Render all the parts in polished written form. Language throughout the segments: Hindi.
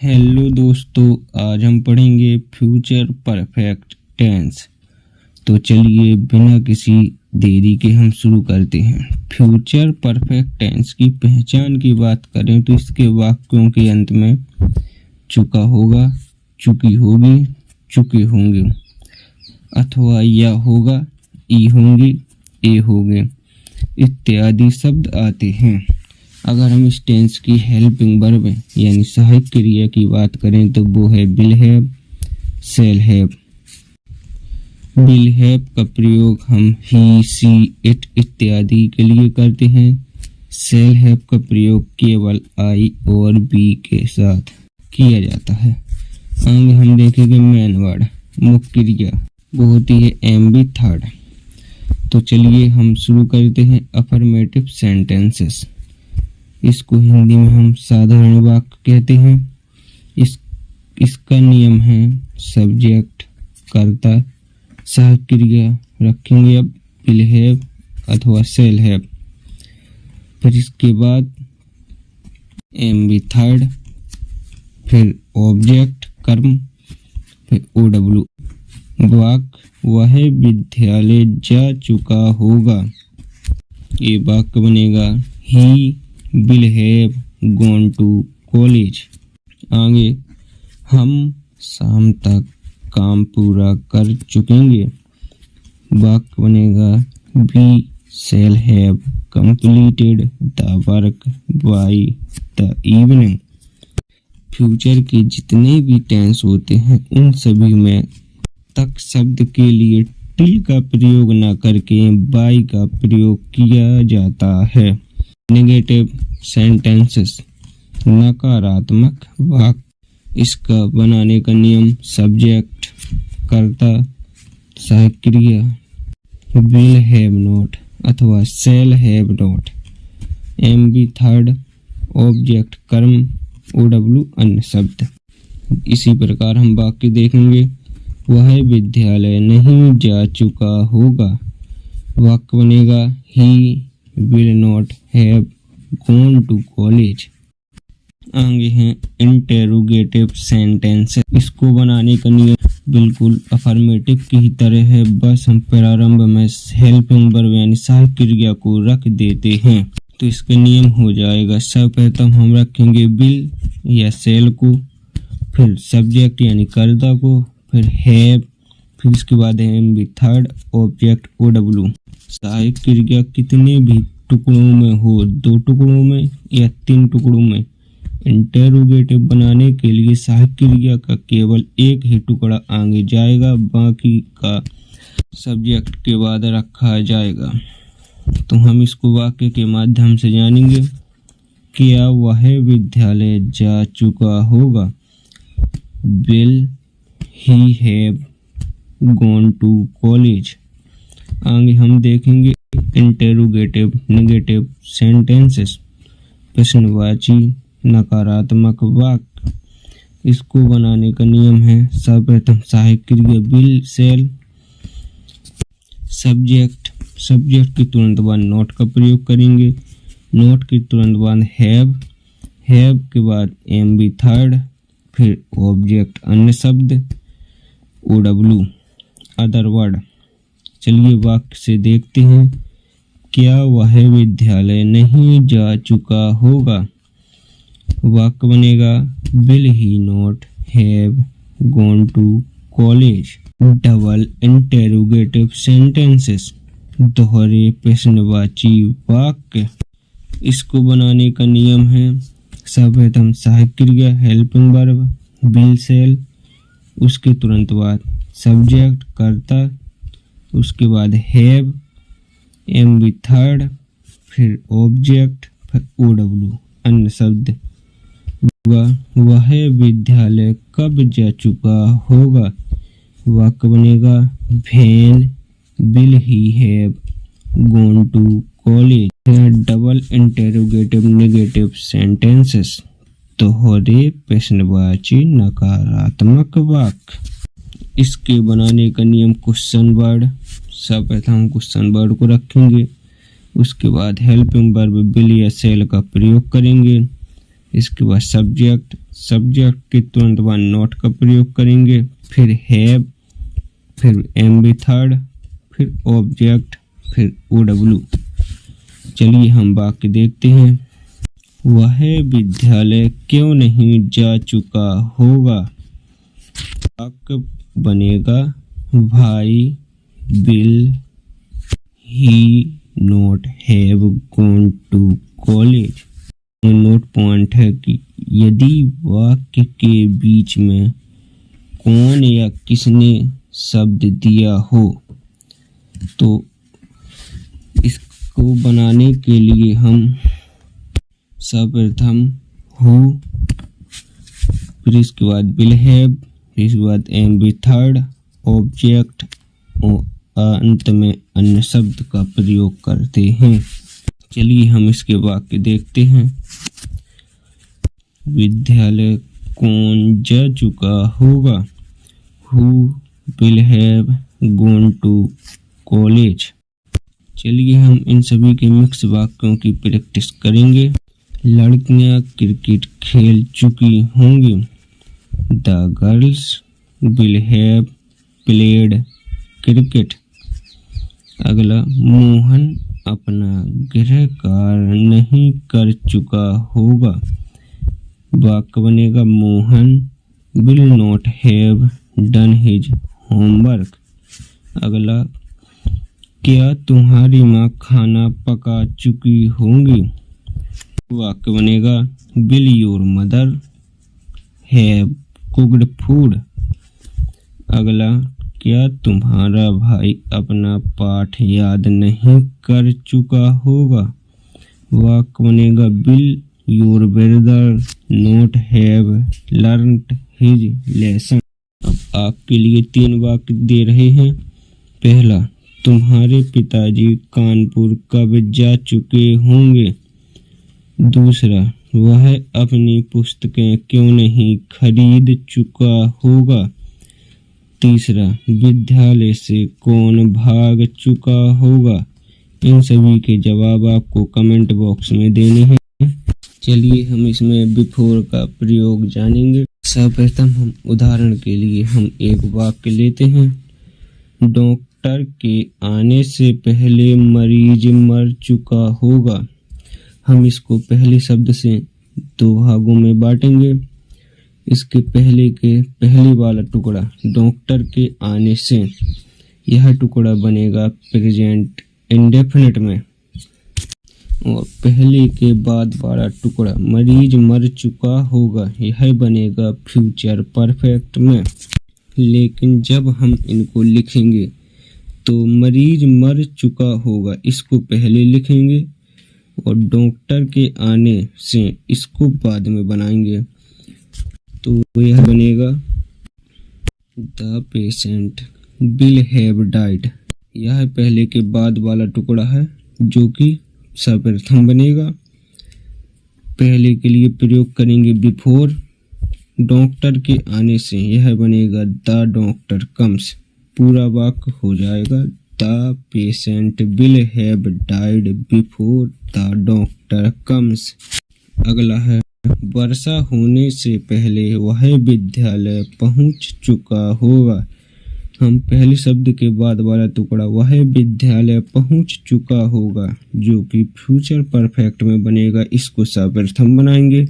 हेलो दोस्तों, आज हम पढ़ेंगे फ्यूचर परफेक्ट टेंस। तो चलिए बिना किसी देरी के हम शुरू करते हैं। फ्यूचर परफेक्ट टेंस की पहचान की बात करें तो इसके वाक्यों के अंत में चुका होगा, चुकी होगी, चुके होंगे अथवा या होगा, ई होंगी, ए होंगे इत्यादि शब्द आते हैं। अगर हम इस टेंस की हेल्पिंग वर्ब यानी सहायक क्रिया की बात करें तो वो है will have, shall have. Will have का प्रयोग हम ही, सी, इट इत्यादि के लिए करते हैं। शैल हैव का प्रयोग केवल आई और बी के साथ किया जाता है। आगे हम देखेंगे मेन वर्ड, मुख्य क्रिया, वो होती है एम बी थर्ड। तो चलिए हम शुरू करते हैं अफर्मेटिव सेंटेंसेस। इसको हिंदी में हम साधारण वाक्य कहते हैं। इसका नियम है सब्जेक्ट, कर्ता, सहायक क्रिया रखेंगे अब विल हैव अथवा शैल हैव, फिर इसके बाद एम बी थर्ड, फिर ऑब्जेक्ट कर्म, फिर OW वाक्य वह विद्यालय जा चुका होगा। ये वाक्य बनेगा he will have gone to college. आगे हम शाम तक काम पूरा कर चुकेंगे। वाक्य बनेगा we shall have completed the work by the evening. Future के जितने भी टेंस होते हैं उन सभी में तक शब्द के लिए टिल का प्रयोग न करके बाय का प्रयोग किया जाता है। नेगेटिव सेंटेंसेस, नकारात्मक वाक्य, इसका बनाने का नियम सब्जेक्ट, कर्ता, सहायक क्रिया विल हैव नॉट अथवा shall have not, M B third, object कर्म, OW अन्य शब्द। इसी प्रकार हम वाक्य देखेंगे वह विद्यालय नहीं जा चुका होगा। वाक्य बनेगा he will not have gone to college. आगे हैं इंटेरोगेटिव सेंटेंस। इसको बनाने का नियम बिल्कुल अफर्मेटिव की ही तरह है, बस हम प्रारंभ में हेल्पिंग वर्ब यानी सहायक क्रिया को रख देते हैं। तो इसका नियम हो जाएगा, सर्वप्रथम हम रखेंगे विल या शैल को, फिर सब्जेक्ट यानी कर्ता को, फिर हैव, फिर इसके बाद M B third, object OW। सहायक क्रिया कितने भी टुकड़ों में हो, 2 टुकड़ों में या 3 टुकड़ों में, इंटेरोगेटिव बनाने के लिए सहायक क्रिया का केवल एक ही टुकड़ा आगे जाएगा, बाकी का सब्जेक्ट के बाद रखा जाएगा। तो हम इसको वाक्य के माध्यम से जानेंगे। क्या वह विद्यालय जा चुका होगा? Will he have gone to college. आगे हम देखेंगे इंटेरोगेटिव नेगेटिव सेंटेंसेस, प्रश्नवाची नकारात्मक वाक्य। इसको बनाने का नियम है सर्वप्रथम सहायक क्रिया विल शैल, सब्जेक्ट के तुरंत बाद नॉट का प्रयोग करेंगे, नॉट के तुरंत बाद हैव के बाद एम बी थर्ड, फिर ऑब्जेक्ट अन्य शब्द, OW अदर वर्ड। चलिए वाक्य से देखते हैं। क्या वह विद्यालय नहीं जा चुका होगा? वाक्य बनेगा will he not have gone to college. Double interrogative sentences, दोहरे प्रश्नवाची वाक्य। इसको बनाने का नियम है सर्वप्रथम सहायक क्रिया हेल्पिंग वर्ब विल शैल, उसके तुरंत बाद सब्जेक्ट कर्ता, उसके बाद हैव, एम बी थर्ड, फिर ऑब्जेक्ट, फिर OW अन्य शब्द। वह विद्यालय कब जा चुका होगा? वाक्य बनेगा when will he have gone to college. Double interrogative negative sentences, दोहरे प्रश्नवाची नकारात्मक वाक्य। इसके बनाने का नियम क्वेश्चन वर्ड, सर्वप्रथम क्वेश्चन वर्ड को रखेंगे, उसके बाद हेल्पिंग वर्ब विल या शैल का प्रयोग करेंगे, इसके बाद सब्जेक्ट, सब्जेक्ट के तुरंत बाद नॉट का प्रयोग करेंगे, फिर हैव, फिर एम बी थर्ड, फिर ऑब्जेक्ट, फिर OW। चलिए हम वाक्य देखते हैं। वह विद्यालय क्यों नहीं जा चुका होगा। वाक्य बनेगा why will he not have gone to college. Note point है कि यदि वाक्य के बीच में कौन या किसने शब्द दिया हो तो इसको बनाने के लिए हम सर्वप्रथम हु, फिर इसके बाद विल हैव, फिर इसके बाद एम बी थर्ड, ऑब्जेक्ट और अंत में अन्य शब्द का प्रयोग करते हैं। चलिए हम इसके वाक्य देखते हैं। विद्यालय कौन जा चुका होगा। Who will have gone to college. चलिए हम इन सभी के मिक्स वाक्यों की प्रैक्टिस करेंगे। लड़कियां क्रिकेट खेल चुकी होंगी। The girls will have played cricket. अगला, मोहन अपना गृह कार्य नहीं कर चुका होगा। वाक्य बनेगा Mohan will not have done his homework. अगला, क्या तुम्हारी माँ खाना पका चुकी होंगी। वाक्य बनेगा will your mother have cooked food. अगला, क्या तुम्हारा भाई अपना पाठ याद नहीं कर चुका होगा। वाक्य बनेगा will your brother not have learned his lesson. अब आपके लिए 3 वाक्य दे रहे हैं। पहला, तुम्हारे पिताजी कानपुर कब जा चुके होंगे। दूसरा, वह अपनी पुस्तकें क्यों नहीं खरीद चुका होगा। तीसरा, विद्यालय से कौन भाग चुका होगा। इन सभी के जवाब आपको कमेंट बॉक्स में देने हैं। चलिए हम इसमें बिफोर का प्रयोग जानेंगे। सर्वप्रथम हम उदाहरण के लिए हम एक वाक्य लेते हैं। डॉक्टर के आने से पहले मरीज मर चुका होगा। हम इसको पहले शब्द से 2 भागों में बांटेंगे। इसके पहले वाला टुकड़ा डॉक्टर के आने से, यह टुकड़ा बनेगा प्रेजेंट इंडेफिनिट में, और पहले के बाद वाला टुकड़ा मरीज मर चुका होगा, यह बनेगा फ्यूचर परफेक्ट में। लेकिन जब हम इनको लिखेंगे तो मरीज मर चुका होगा इसको पहले लिखेंगे और डॉक्टर के आने से इसको बाद में बनाएंगे। तो यह बनेगा the patient will have died. यह पहले के बाद वाला टुकड़ा है जो कि सर्वप्रथम बनेगा। पहले के लिए प्रयोग करेंगे बिफोर, डॉक्टर के आने से यह बनेगा द डॉक्टर कम्स। पूरा वाक्य हो जाएगा the patient will have died before the doctor comes. अगला है वर्षा होने से पहले वह विद्यालय पहुंच चुका होगा। हम पहले शब्द के बाद वाला टुकड़ा वह विद्यालय पहुंच चुका होगा जो कि फ्यूचर परफेक्ट में बनेगा, इसको सर्वप्रथम बनाएंगे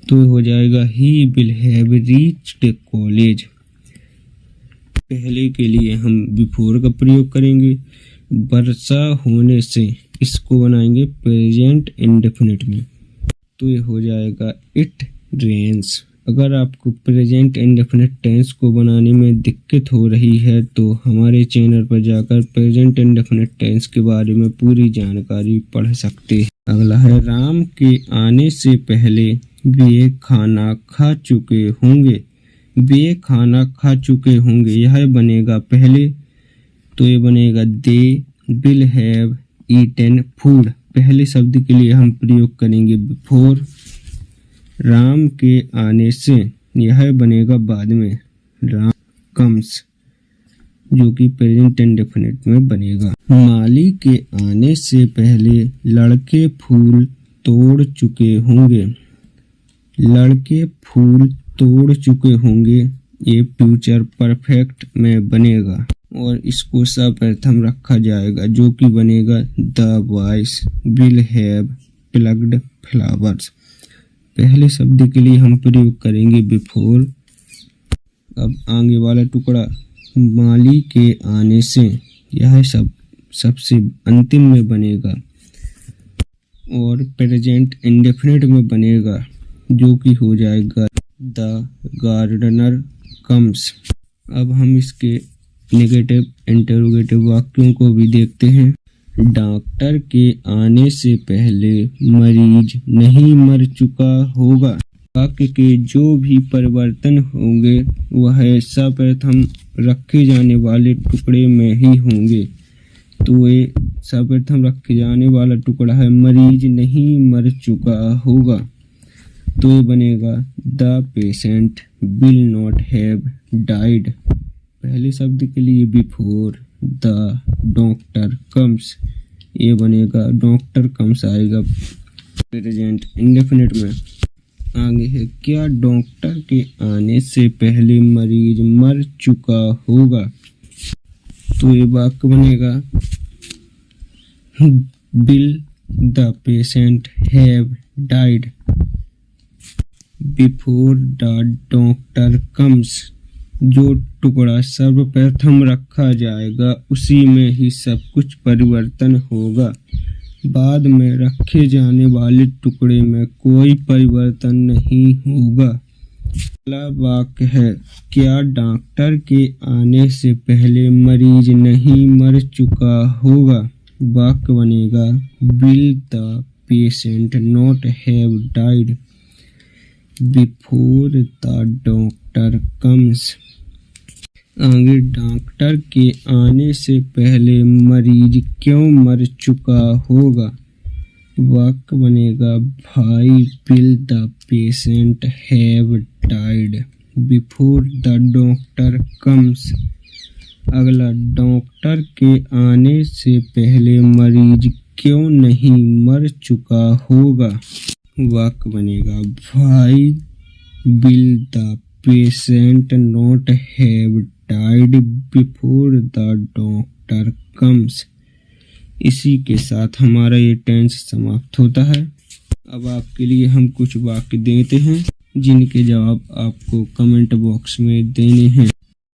तो हो जाएगा ही विल हैव रीच्ड कॉलेज। पहले के लिए हम बिफोर का प्रयोग करेंगे। वर्षा होने से इसको बनाएंगे प्रेजेंट इंडेफिनिट में तो ये हो जाएगा इट रेन्स। अगर आपको प्रेजेंट इंडेफिनिट टेंस को बनाने में दिक्कत हो रही है तो हमारे चैनल पर जाकर प्रेजेंट इंडेफिनिट टेंस के बारे में पूरी जानकारी पढ़ सकते हैं। अगला है राम के आने से पहले वे खाना खा चुके होंगे। वे खाना खा चुके होंगे यह बनेगा पहले तो ये बनेगा they will have eaten food. पहले शब्द के लिए हम प्रयोग करेंगे बिफोर, राम के आने से यह बनेगा बाद में राम कम्स जो कि प्रेजेंट इंडेफिनिट में बनेगा। माली के आने से पहले लड़के फूल तोड़ चुके होंगे। लड़के फूल तोड़ चुके होंगे, ये फ्यूचर परफेक्ट में बनेगा और इसको सर्वप्रथम रखा जाएगा, जो कि बनेगा the boys will have plucked flowers. पहले शब्द के लिए हम प्रयोग करेंगे बिफोर। अब आगे वाला टुकड़ा माली के आने से, यह सबसे अंतिम में बनेगा और प्रेजेंट इंडेफिनिट में बनेगा, जो कि हो जाएगा द गार्डनर कम्स। अब हम इसके नेगेटिव इंटरोगेटिव वाक्यों को भी देखते हैं। डॉक्टर के आने से पहले मरीज नहीं मर चुका होगा। वाक्य के जो भी परिवर्तन होंगे वह सर्वप्रथम रखे जाने वाले टुकड़े में ही होंगे। तो ये सर्वप्रथम रखे जाने वाला टुकड़ा है मरीज नहीं मर चुका होगा, तो ये बनेगा the patient will not have died. पहले शब्द के लिए बिफोर द डॉक्टर कम्स, ये बनेगा डॉक्टर कम्स आएगा प्रेजेंट इंडेफिनिट में। आगे है क्या डॉक्टर के आने से पहले मरीज मर चुका होगा, तो ये वाक्य बनेगा will the patient have died before the doctor comes. जो टुकड़ा सर्वप्रथम रखा जाएगा उसी में ही सब कुछ परिवर्तन होगा, बाद में रखे जाने वाले टुकड़े में कोई परिवर्तन नहीं होगा। अगला वाक्य है क्या डॉक्टर के आने से पहले मरीज नहीं मर चुका होगा, वाक्य बनेगा will the patient not have died before the doctor comes. आगे डॉक्टर के आने से पहले मरीज क्यों मर चुका होगा, वाक्य बनेगा why will the patient have died before the doctor comes. अगला डॉक्टर के आने से पहले मरीज क्यों नहीं मर चुका होगा, वाक्य बनेगा why will the patient not have died before the doctor comes. इसी के साथ हमारा ये टेंस समाप्त होता है। अब आपके लिए हम कुछ वाक्य देते हैं जिनके जवाब आपको कमेंट बॉक्स में देने हैं।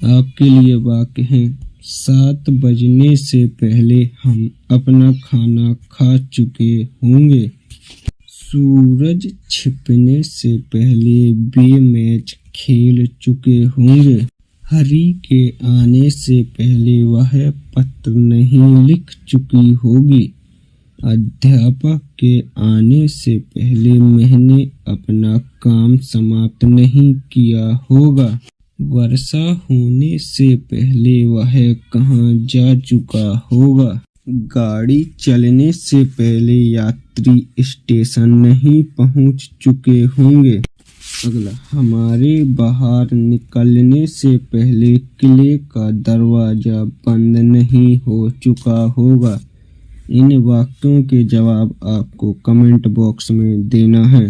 आपके लिए वाक्य हैं 7 बजने से पहले हम अपना खाना खा चुके होंगे। सूरज छिपने से पहले वे मैच खेल चुके होंगे। हरी के आने से पहले वह पत्र नहीं लिख चुकी होगी। अध्यापक के आने से पहले मैंने अपना काम समाप्त नहीं किया होगा। वर्षा होने से पहले वह कहाँ जा चुका होगा। गाड़ी चलने से पहले यात्री स्टेशन नहीं पहुंच चुके होंगे। अगला हमारे बाहर निकलने से पहले किले का दरवाजा बंद नहीं हो चुका होगा। इन वाक्यों के जवाब आपको कमेंट बॉक्स में देना है।